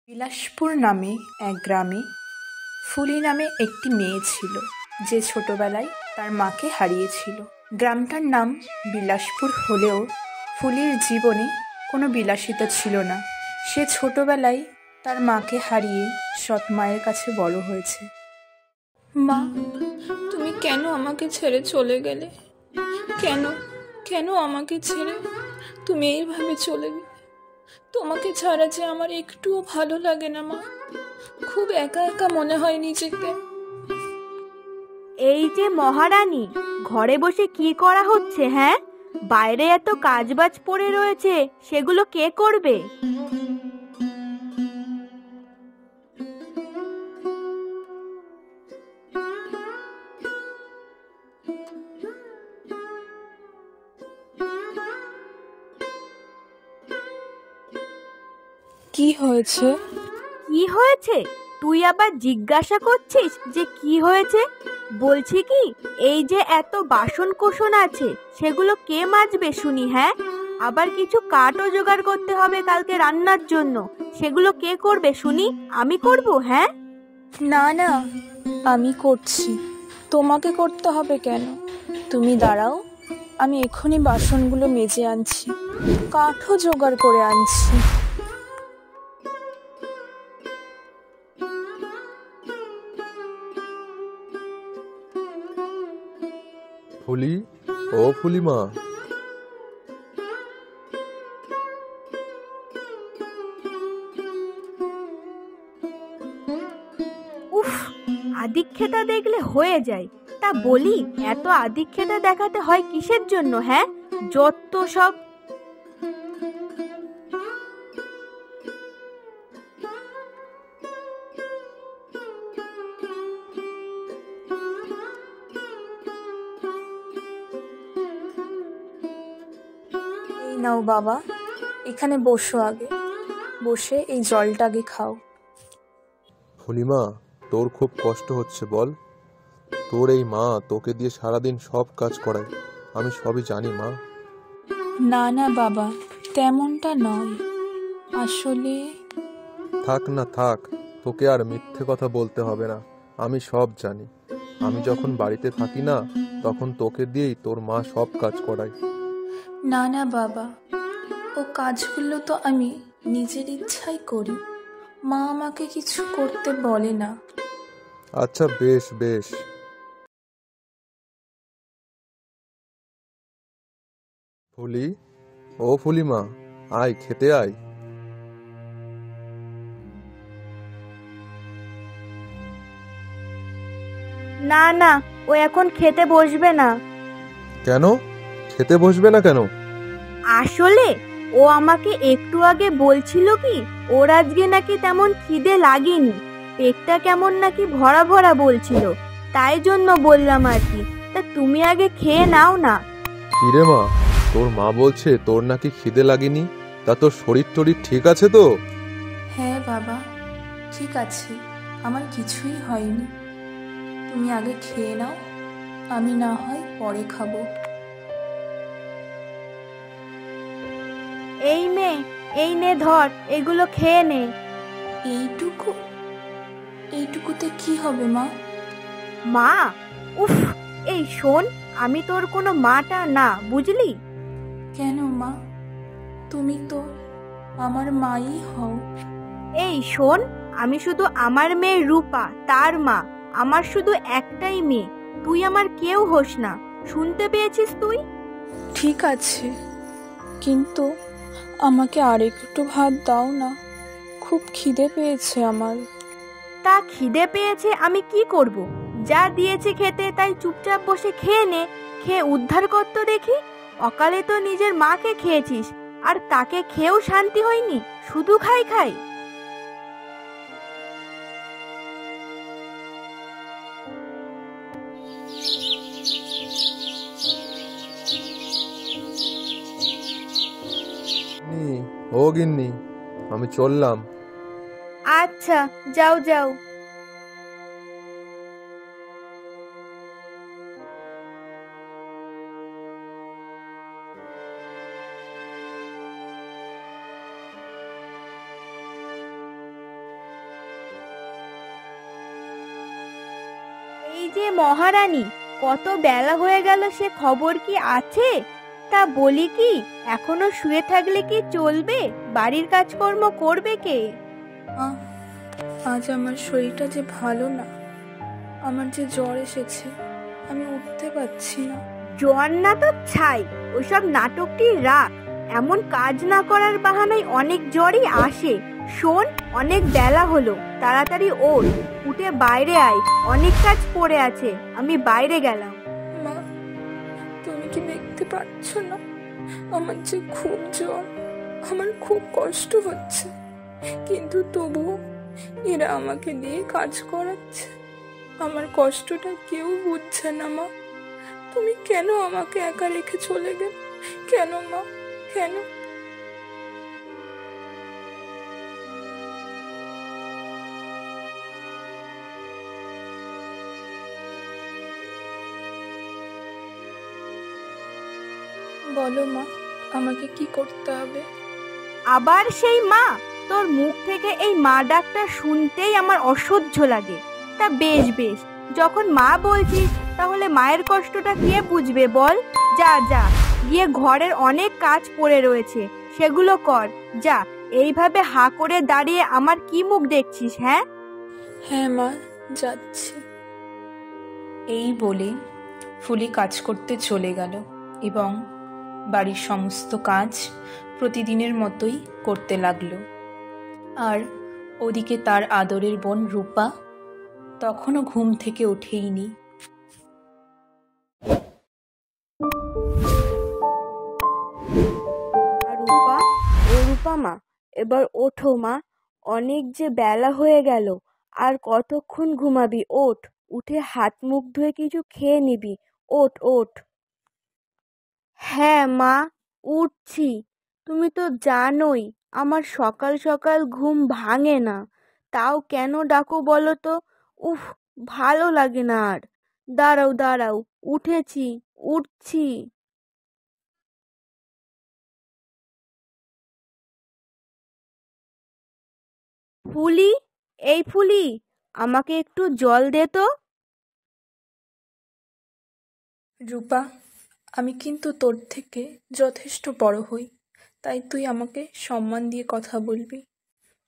বিলাসপুর নামে এক গ্রামে ফুলি নামে একটি মেয়ে ছিল, যে ছোটবেলায় তার মাকে হারিয়েছিল। গ্রামটার নাম বিলাসপুর হলেও ফুলির জীবনে কোনো বিলাসিতা ছিল না। সে ছোটবেলায় তার মাকে হারিয়ে সৎ মায়ের কাছে বড় হয়েছে। মা, তুমি কেন আমাকে ছেড়ে চলে গেলে? কেন কেন আমাকে ছেড়ে তুমি এইভাবে চলে গেলে? তোমাকে ছাড়া যে আমার একটুও ভালো লাগে না মা। খুব একা একা মনে হয় নিজেকে। এই যে মহারানী, ঘরে বসে কি করা হচ্ছে? হ্যাঁ, বাইরে এত কাজবাজ পড়ে রয়েছে, সেগুলো কে করবে? কি হয়েছে? কি হয়েছে? তুই আবার জিজ্ঞাসা করছিস যে কি হয়েছে? বলছি কি, এই যে এত বাসন কোসন আছে, সেগুলো কে মাজবে শুনি? হ্যাঁ, আবার কিছু কাঠও জোগাড় করতে হবে কালকে রান্নার জন্য, সেগুলো কে করবে শুনি? আমি করব? হ্যাঁ না না, আমি করছি। তোমাকে করতে হবে কেন? তুমি দাঁড়াও, আমি এক্ষুনি বাসনগুলো মেজে আনছি, কাঠও জোগাড় করে আনছি। ফুলি, ও ফুলিমা। উফ, আদিক্ষেতা দেখলে হয়ে যায়। তা বলি, এত আদিক্ষেতা দেখাতে হয় কিসের জন্য? হ্যাঁ, যত সব। এই নাও বাবা, এখানে বসো, আগে বসে এই জলটা আগে খাও। ফুলিমা, তোর খুব কষ্ট হচ্ছে বল? তোর এই মা তোকে দিয়ে সারাদিন সব কাজ করায়, আমি সবই জানি মা। না না বাবা, তেমনটা নয় আসলে। থাক না থাক, তোকে আর মিথ্যে কথা বলতে হবে না, আমি সব জানি। আমি যখন বাড়িতে থাকি না, তখন তোকে দিয়েই তোর মা সব কাজ করায়। না না বাবা, ও কাজগুলো তো আমি নিজের ইচ্ছাই করি, মা আমাকে কিছু করতে বলে না। আচ্ছা বেশ বেশ। ফুলি, ও ফুলিমা, আয় খেতে আয়। না না, ও এখন খেতে বসবে না। কেন খেতে বসবে না কেন? আসলে ও আমাকে একটু আগে বলছিল কি, ওর আজকে নাকি তেমন খিদে লাগেনি, পেটটা কেমন নাকি ভরা ভরা বলছিল, তাই জন্য বললাম আর কি। তা তুমি আগে খেয়ে নাও না। কিরে মা, তোর মা বলছে তোর নাকি খিদে লাগেনি, তা তোর শরীর টরীর ঠিক আছে তো? হ্যাঁ বাবা, ঠিক আছে, আমার কিছুই হয়নি। তুমি আগে খেয়ে নাও, আমি না হয় পরে খাবো। এই নে, এই নে ধর, এগুলো খেয়ে নে। এইটুকু? এইটুকুতে কি হবে মা? মা? উফ, এই শোন, আমি তোর কোনো মাটা না, বুঝলি? কেন মা, তুমি তো আমার মাই হও। এই শোন, আমি শুধু আমার মেয়ে রূপা, তার মা। আমার শুধু একটাই মেয়ে, তুই আমার কেউ হোস না, শুনতে পেয়েছিস তুই? ঠিক আছে, কিন্তু আমাকে আর একটু ভাত দাও না, খুব খিদে পেয়েছে আমার। তা খিদে পেয়েছে আমি কি করব? যা দিয়েছে খেতে তাই চুপচাপ বসে খেয়ে নে, খেয়ে উদ্ধার কর তো দেখি। অকালে তো নিজের মাকে খেয়েছিস, আর তাকে খেয়েও শান্তি হয়নি, শুধু খাই খাই। ও গিন্নি, আমি চললাম। আচ্ছা, যাও যাও। যে মহারানী, কত বেলা হয়ে গেল সে খবর কি আছে? তা বলি কি, এখনো শুয়ে থাকলে কি চলবে? বাড়ির কাজকর্ম করবে কে? মা, আজ আমার শরীরটা যে ভালো না, আমার যে জ্বর এসেছে, আমি উঠতে পারছি না। জ্বর না তো ছাই, ওসব নাটকটি রাখ। এমন কাজ না করার বাহানায় অনেক জ্বরই আসে। শোন, অনেক বেলা হলো, তাড়াতাড়ি ওঠ, উঠে বাইরে আয়, অনেক কাজ পড়ে আছে। আমি বাইরে গেলাম। মা, তুমি কি দেখতে পাচ্ছ না আমার যে খুব জ্বর, আমার খুব কষ্ট হচ্ছে, কিন্তু তবুও এরা আমাকে দিয়ে কাজ করাচ্ছে। আমার কষ্টটা কেউ বুঝছে না। মা, তুমি কেন আমাকে একা রেখে চলে গেলে? কেন মা, কেন? বলো মা, আমাকে কি করতে হবে? আবার সেই মা? তোর মুখ থেকে এই মা ডাকটা শুনতেই আমার অসহ্য লাগে। তা বেশ বেশ, যখন মা বলছিস, তাহলে মায়ের কষ্টটা কে বুঝবে বল? যা যা, গিয়ে ঘরের অনেক কাজ পড়ে রয়েছে, সেগুলো কর। যা, এইভাবে হা করে দাঁড়িয়ে আমার কি মুখ দেখছিস? হ্যাঁ হ্যাঁ মা, যাচ্ছি। এই বলে ফুলি কাজ করতে চলে গেল এবং বাড়ির সমস্ত কাজ প্রতিদিনের মতোই করতে লাগলো। আর ওদিকে তার আদরের বোন রূপা তখনও ঘুম থেকে ওঠেইনি। রূপা, ও রূপা মা, এবার ওঠো মা, অনেক যে বেলা হয়ে গেল, আর কতক্ষণ ঘুমাবি? ওঠ, উঠে হাত মুখ ধুয়ে কিছু খেয়ে নিবি। ওঠ ওঠ। হ্যাঁ মা, উঠছি। তুমি তো জানোই আমার সকাল সকাল ঘুম ভাঙে না, তাও কেন ডাকো বলো তো? উফ, ভালো লাগে না আর। দাঁড়াও দাঁড়াও, উঠেছি, উঠছি। ফুলি, এই ফুলি, আমাকে একটু জল দে তো। রূপা, আমি কিন্তু তোর থেকে যথেষ্ট বড় হই, তাই তুই আমাকে সম্মান দিয়ে কথা বলবি,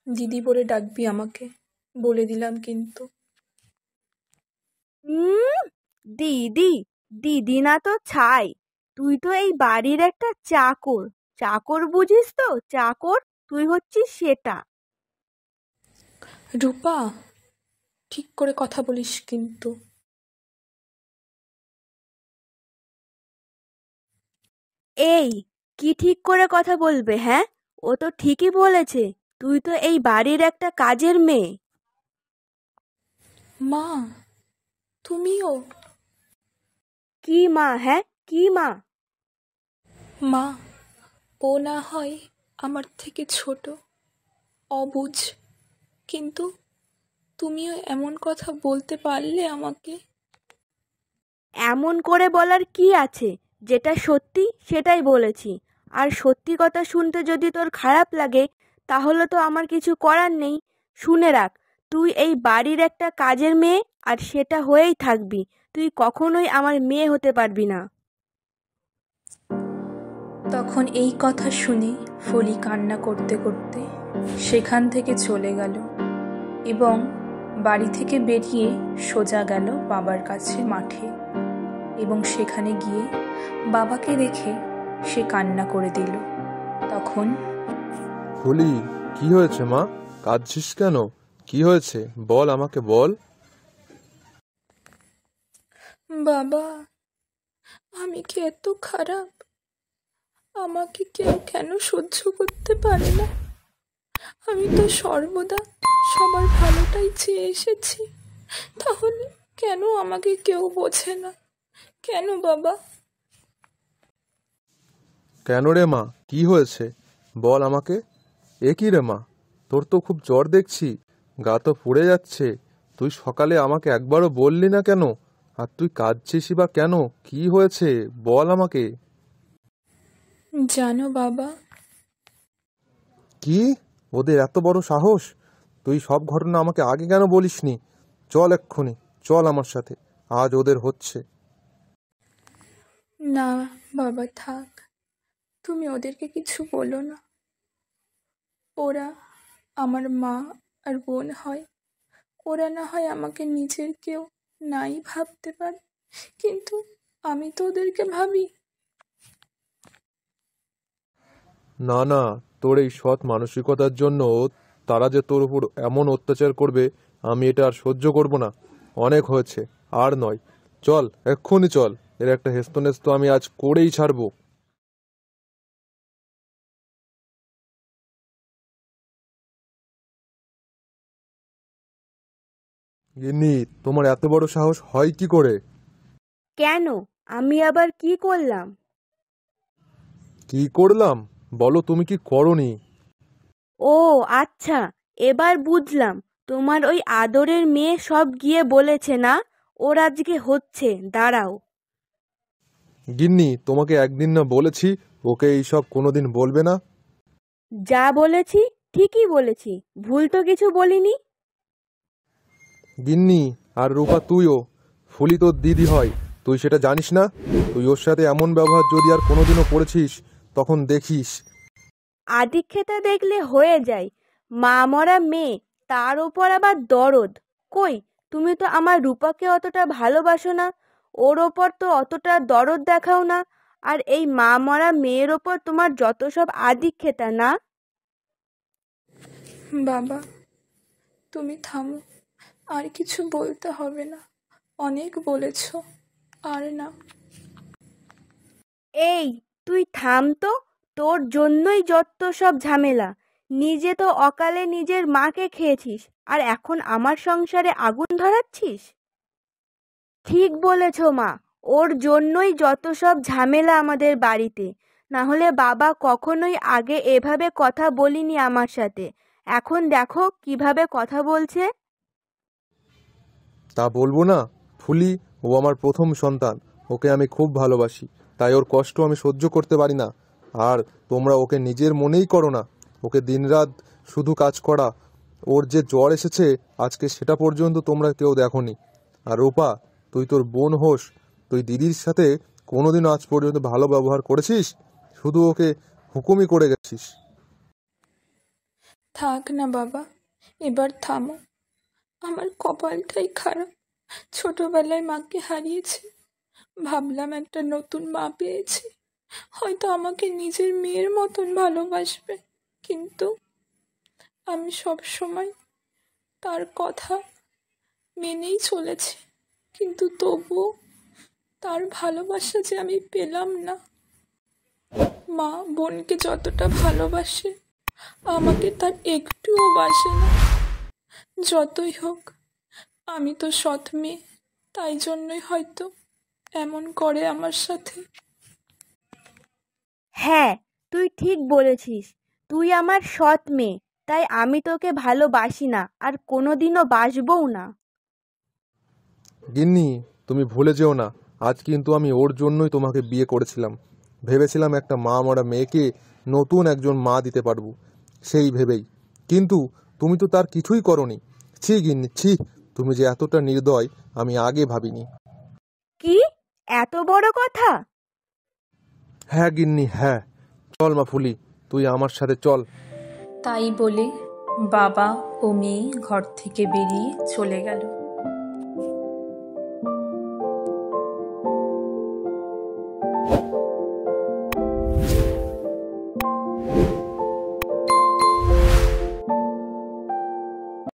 দিদি বলে ডাকবি আমাকে, বলে দিলাম কিন্তু। দিদি, দিদি না তো ছাই, তুই তো এই বাড়ির একটা চাকর। চাকর বুঝিস তো? চাকর, তুই হচ্ছিস সেটা। রূপা, ঠিক করে কথা বলিস কিন্তু। এই, কি ঠিক করে কথা বলবে? হ্যাঁ, ও তো ঠিকই বলেছে, তুই তো এই বাড়ির একটা কাজের মেয়ে। মা, তুমিও? কি মা? হ্যাঁ, কি মা? মা, ও না হয় আমার থেকে ছোট, অবুঝ, কিন্তু তুমিও এমন কথা বলতে পারলে আমাকে? এমন করে বলার কি আছে? যেটা সত্যি সেটাই বলেছি। আর সত্যি কথা শুনতে যদি তোর খারাপ লাগে, তাহলে তো আমার কিছু করার নেই। শুনে রাখ, তুই এই বাড়ির একটা কাজের মেয়ে, আর সেটা হয়েই থাকবি। তুই কখনোই আমার মেয়ে হতে পারবি না। তখন এই কথা শুনে ফলি কান্না করতে করতে সেখান থেকে চলে গেল এবং বাড়ি থেকে বেরিয়ে সোজা গেল বাবার কাছে মাঠে এবং সেখানে গিয়ে বাবাকে দেখে সে কান্না করে দিল। তখন ফুলি, কি হয়েছে মা? কাঁদছিস কেন? কি হয়েছে বল, আমাকে বল। বাবা, আমি কি এত খারাপ? আমাকে কেউ কেন সহ্য করতে পারে না? আমি তো সর্বদা সবার ভালোটাই চেয়ে এসেছি, তাহলে কেন আমাকে কেউ বোঝে না? কেন বাবা? কেন রে মা, কি হয়েছে বল আমাকে। এ কি রে মা, তোর তো খুব জ্বর দেখছি, গা তো পুড়ে যাচ্ছে। তুই সকালে আমাকে একবারও বললি না কেন? আর তুই কাঁদছিসই বা কেন? কি হয়েছে বল আমাকে। জানো বাবা, কি? ওদের এত বড় সাহস! তুই সব ঘটনা আমাকে আগে কেন বলিসনি? চল এক্ষুনি, চল আমার সাথে, আজ ওদের হচ্ছে। না বাবা, থাক, তুমি ওদেরকে কিছু বলো না। ওরা আমার মা আর বোন হয়। ওরা না হয় আমাকে নিজের কেউ নাই ভাবতে পারে, কিন্তু আমি তো ওদেরকে ভাবি। না না, তোর এই সৎ মানসিকতার জন্য তারা যে তোর উপর এমন অত্যাচার করবে, আমি এটা আর সহ্য করব না। অনেক হয়েছে, আর নয়। চল, এক্ষুনি চল। এর একটা হেস্তনেস্ত আমি আজ করেই ছাড়বো। গিন্নি, তোমার এত বড় সাহস হয় কি করে? কেন? আমি আবার কি করলাম? কি করলাম? বলো, তুমি কি করনি? ও আচ্ছা, এবার বুঝলাম। তোমার ওই আদরের মেয়ে সব গিয়ে বলেছে না ওর আজকে হচ্ছে। দাঁড়াও। গিন্নি, তোমাকে একদিন না বলেছি ওকে এইসব কোনোদিন বলবে না? যা বলেছি ঠিকই বলেছি, ভুল তো কিছু বলিনি। গিন্নি, আর রূপা তুইও। ফুলি তোর দিদি হয়, তুই সেটা জানিস না? তুই ওর সাথে এমন ব্যবহার যদি আর কোনোদিনও করেছিস, তখন দেখিস। আদিক্ষেতা দেখলে হয়ে যায়। মা মরা মেয়ে, তার উপর আবার দরদ। কই, তুমি তো আমার রূপাকে অতটা ভালোবাসো না, ওর ওপর তো অতটা দরদ দেখাও না। আর এই মা মরা মেয়ের ওপর তোমার যত সব আদিক্ষেতা না। বাবা, তুমি থামো, আর কিছু বলতে হবে না। অনেক বলেছ, আর না। এই, তুই থাম তো। তোর জন্যই যত সব ঝামেলা। নিজে তো অকালে নিজের মাকে খেয়েছিস, আর এখন আমার সংসারে আগুন ধরাচ্ছিস। ঠিক বলেছ মা, ওর জন্যই যত সব ঝামেলা আমাদের বাড়িতে। না হলে বাবা কখনোই আগে এভাবে কথা বলিনি আমার সাথে। এখন দেখো কিভাবে কথা বলছে। তা বলবো না? ফুলি, ও আমার প্রথম সন্তান। ওকে আমি খুব ভালোবাসি, তাই ওর কষ্ট আমি সহ্য করতে পারি না। আর তোমরা ওকে নিজের মনেই করো না। ওকে দিনরাত শুধু কাজ করা। ওর যে জ্বর এসেছে আজকে, সেটা পর্যন্ত তোমরা কেউ দেখোনি। আর রূপা, তুই তোর বোন হোস, তুই দিদির সাথে কোনোদিন আজ পর্যন্ত ভালো ব্যবহার করেছিস? শুধু ওকে হুকুমই করে গেছিস। থাক না বাবা, এবার থামো। আমার কপালটাই খারাপ। ছোটবেলায় মাকে হারিয়েছি, ভাবলাম একটা নতুন মা পেয়েছি, হয়তো আমাকে নিজের মেয়ের মতন ভালোবাসবে। কিন্তু আমি সব সময় তার কথা মেনেই চলেছি, কিন্তু তবুও তার ভালোবাসা যে আমি পেলাম না। মা বোনকে যতটা ভালোবাসে, আমাকে তার একটুও বাসে না। যতই হোক, আমি তো সৎ মেয়ে, তাই জন্যই হয়তো এমন করে আমার সাথে। হ্যাঁ, তুই ঠিক বলেছিস। তুই আমার সৎ মেয়ে, তাই আমি তোকে ভালোবাসি না, আর কোনোদিনও বাসবও না। গিন্নি, তুমি ভুলে যেও না, আজ কিন্তু আমি ওর জন্যই তোমাকে বিয়ে করেছিলাম। ভেবেছিলাম একটা মা মরা মেয়েকে নতুন একজন মা দিতে পারবো, সেই ভেবেই। কিন্তু তুমি তো তার কিছুই করনি। ছি গিন্নি, ছি। তুমি যে এতটা নির্দয় আমি আগে ভাবিনি। কি? এত বড় কথা? হ্যাঁ গিন্নি, হ্যাঁ। চল মা ফুলি, তুই আমার সাথে চল। তাই বলে বাবা ও মেয়ে ঘর থেকে বেরিয়ে চলে গেল।